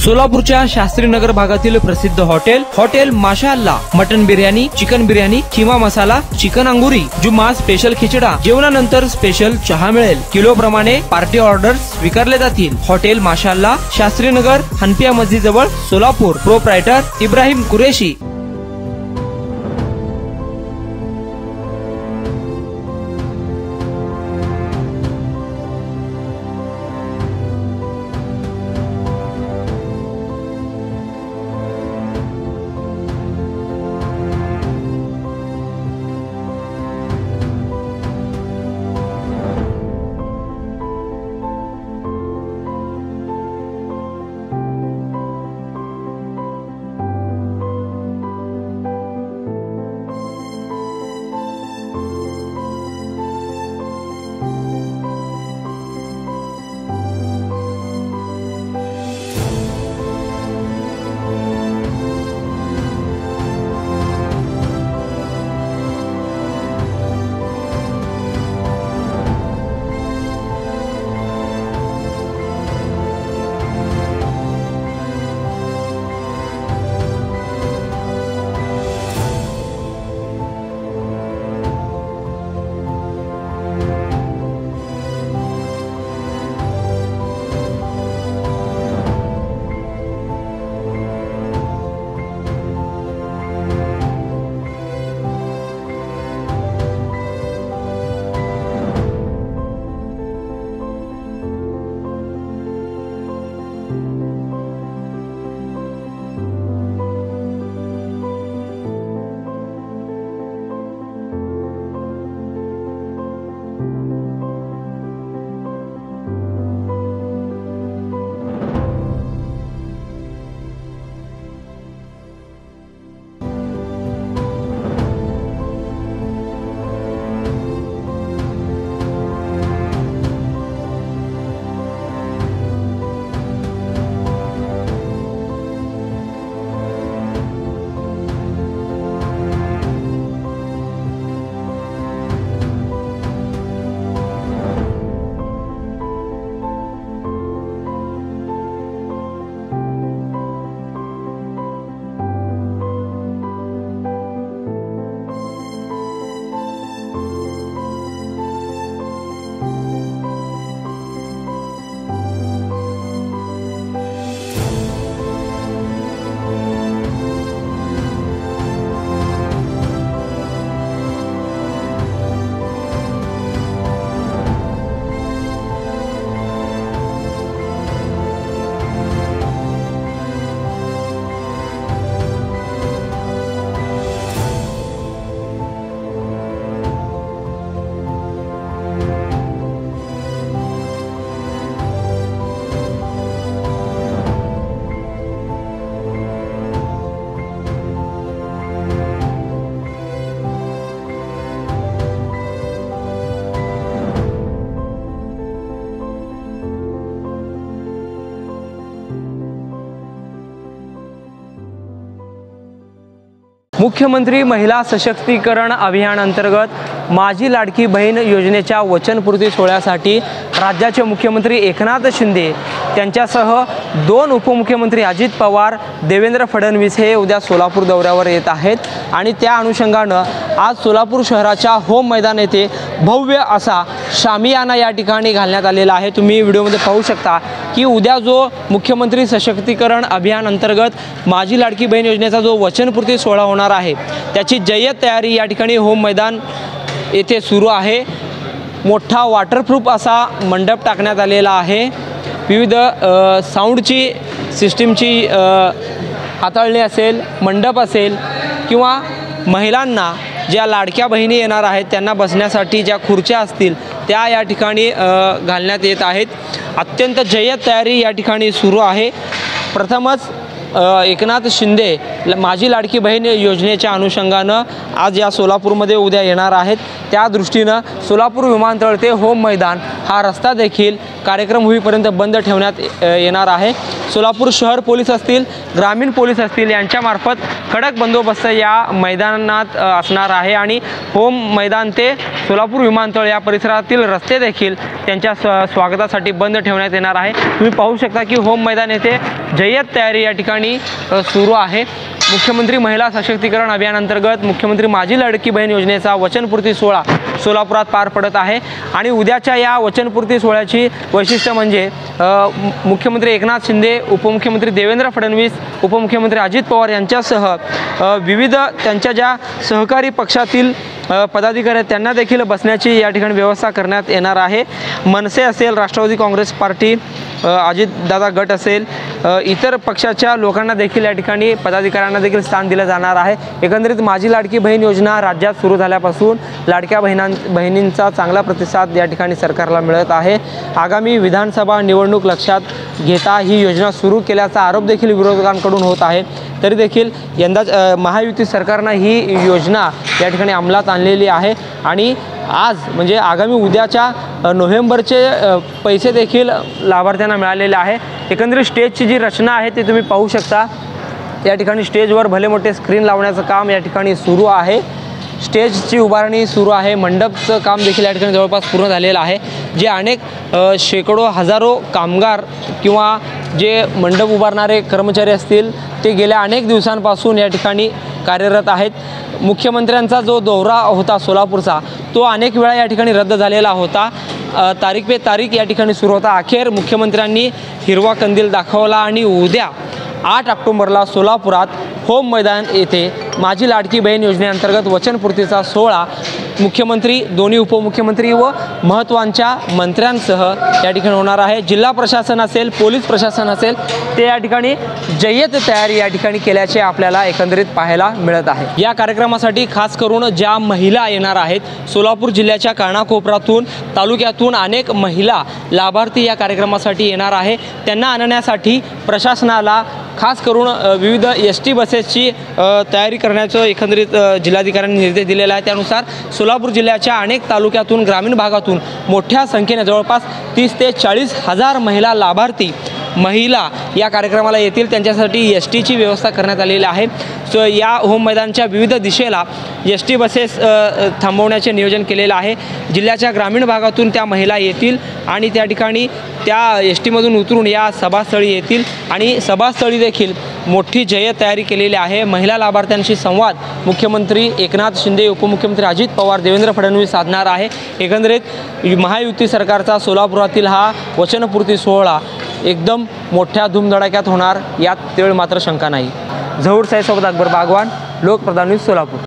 सोलापूरच्या शास्त्रीनगर भागातील प्रसिद्ध hotel Mashallah mutton biryani, chicken biryani, keema masala, chicken अंगुरी, जुम्मा स्पेशल खिचडा, जेवणानंतर स्पेशल चहा मिळेल। किलो प्रमाणे पार्टी ऑर्डर्स स्वीकारले जातील। हॉटेल माशाअल्ला, शास्त्रीनगर, हनपिया मस्जिद जवळ, सोलापूर। प्रोप्रायटर इब्राहिम कुरेशी। मुख्यमंत्री महिला सशक्तीकरण अभियान अंतर्गत माझी लाडकी बहीण योजनेच्या वचनपूर्ती सोहळ्यासाठी राज्याचे मुख्यमंत्री एकनाथ शिंदे त्यांच्यासह 2 उपमुख्यमंत्री अजित पवार, देवेंद्र फडणवीस हे उद्या सोलापूर दौऱ्यावर येत आहेत आणि त्या अनुषंगाने आज सोलापूर शहराच्या होम मैदान येथे भव्य असा शामियाना या ठिकाणी घालण्यात आलेला आहे। तुम्ही व्हिडिओमध्ये पाहू शकता की उद्या जो मुख्यमंत्री सशक्तीकरण अभियान अंतर्गत माझी लाडकी बहीण योजनेचा जो वचनपूर्ती सोहळा होणार आहे त्याची जय्यत तयारी या ठिकाणी होम मैदान येथे सुरू आहे। मोठा वॉटरप्रूफ असा मंडप टाकण्यात आलेला आहे। विविध साऊंडची सिस्टीमची हाताळणी असेल, मंडप असेल किंवा महिलांना ज्या लाडक्या बहिणी येणार आहेत त्यांना बसण्यासाठी ज्या खुर्च्या असतील त्या या ठिकाणी घालण्यात येत आहेत। अत्यंत जय्यत तयारी या ठिकाणी सुरू आहे। प्रथमच एकनाथ शिंदे माझी लाडकी बहीण योजनेच्या अनुषंगानं आज या सोलापूरमध्ये उद्या येणार आहेत। त्या दृष्टीनं सोलापूर विमानतळ ते होम मैदान हा रस्ता देखील कार्यक्रम होईपर्यंत बंद ठेवण्यात येणार आहे। सोलापूर शहर पोलीस असतील, ग्रामीण पोलीस असतील यांच्यामार्फत कडक बंदोबस्त या मैदानात असणार आहे आणि होम मैदान ते सोलापूर विमानतळ या परिसरातील रस्ते देखील त्यांच्या स्वागतासाठी बंद ठेवण्यात येणार आहे। तुम्ही पाहू शकता की होम मैदान येथे जय्यत तयारी या ठिकाणी सुरू आहे। मुख्यमंत्री महिला सशक्तीकरण अभियानांतर्गत मुख्यमंत्री माझी लाडकी बहीण योजनेचा वचनपूर्ती सोहळा सोलापुरात पार पडत आहे आणि उद्याच्या या वचनपूर्ती सोहळ्याची वैशिष्ट्य म्हणजे मुख्यमंत्री एकनाथ शिंदे, उपमुख्यमंत्री देवेंद्र फडणवीस, उपमुख्यमंत्री अजित पवार यांच्यासह विविध त्यांच्या ज्या सहकारी पक्षातील पदाधिकारी आहेत त्यांना देखील बसण्याची या ठिकाणी व्यवस्था करण्यात येणार आहे। मनसे असेल, राष्ट्रवादी काँग्रेस पार्टी, अजितदादा गट असेल, इतर पक्षाच्या लोकांना देखील या ठिकाणी पदाधिकाऱ्यांना देखील स्थान दिलं जाणार आहे। एकंदरीत माझी लाडकी बहीण योजना राज्यात सुरू झाल्यापासून लाडक्या बहिणींचा चांगला प्रतिसाद या ठिकाणी सरकारला मिळत आहे। आगामी विधानसभा निवडणूक लक्षात घेता ही योजना सुरू केल्याचा आरोप देखील विरोधकांकडून होत आहे। तरी देखील यंदा महायुती सरकारनं ही योजना या ठिकाणी अंमलात आणलेली आहे आणि आज म्हणजे आगामी उद्याच्या नोव्हेंबरचे पैसे देखील लाभार्थ्यांना मिळालेले आहे। एकंदरीत स्टेजची जी रचना आहे ती तुम्ही पाहू शकता। या ठिकाणी स्टेजवर भले मोठे स्क्रीन लावण्याचं काम या ठिकाणी सुरू आहे, स्टेजची उभारणी सुरू आहे, मंडपचं काम देखील या ठिकाणी जवळपास पूर्ण झालेलं आहे। जे अनेक शेकडो हजारो कामगार किंवा जे मंडप उभारणारे कर्मचारी असतील ते गेल्या अनेक दिवसांपासून या ठिकाणी कार्यरत आहेत। मुख्यमंत्र्यांचा जो दौरा होता सोलापूरचा तो अनेक वेळा या ठिकाणी रद्द झालेला होता, तारीख पे तारीख या ठिकाणी सुरू होता। अखेर मुख्यमंत्र्यांनी हिरवा कंदील दाखवला आणि उद्या 8 ऑक्टोबरला सोलापुरात होम मैदान येथे माझी लाडकी बहीण योजनेअंतर्गत वचनपूर्तीचा सोहळा मुख्यमंत्री, दोन्ही उपमुख्यमंत्री व महत्त्वाच्या मंत्र्यांसह या ठिकाणी होणार आहे। जिल्हा प्रशासन असेल, पोलीस प्रशासन असेल ते या ठिकाणी जय्यत तयारी या ठिकाणी केल्याचे आपल्याला एकंदरीत पाहायला मिळत आहे। या कार्यक्रमासाठी खास करून ज्या महिला येणार आहेत, सोलापूर जिल्ह्याच्या कानाकोपऱ्यातून, तालुक्यातून अनेक महिला लाभार्थी या कार्यक्रमासाठी येणार आहे। त्यांना आणण्यासाठी प्रशासनाला खास करून विविध ST बसेसची तयारी करण्याचं एकंदरीत जिल्हाधिकाऱ्यांनी निर्देश दिलेला आहे। त्यानुसार सोलापूर जिल्ह्याच्या अनेक तालुक्यातून, ग्रामीण भागातून मोठ्या संख्येने जवळपास 30 ते 40 हजार महिला लाभार्थी या कार्यक्रमाला येतील। त्यांच्यासाठी STची व्यवस्था करण्यात आलेली आहे। या होम मैदानाच्या विविध दिशेला ST बसेस थांबवण्याचे नियोजन केलेलं आहे। जिल्ह्याच्या ग्रामीण भागातून त्या महिला येतील आणि त्या ठिकाणी त्या STमधून उतरून या सभास्थळी येतील आणि सभास्थळी देखील मोठी जय्यत तयारी केलेली आहे। महिला लाभार्थ्यांशी संवाद मुख्यमंत्री एकनाथ शिंदे, उपमुख्यमंत्री अजित पवार, देवेंद्र फडणवीस साधणार आहे। एकंदरीत महायुती सरकारचा सोलापुरातील हा वचनपूर्ती सोहळा एकदम मोठ्या धूमधडाक्यात होणार यात तेळ मात्र शंका नाही। झहूर साहेबसोबत अकबर बागवान, लोकप्रधान न्यूज सोलापूर।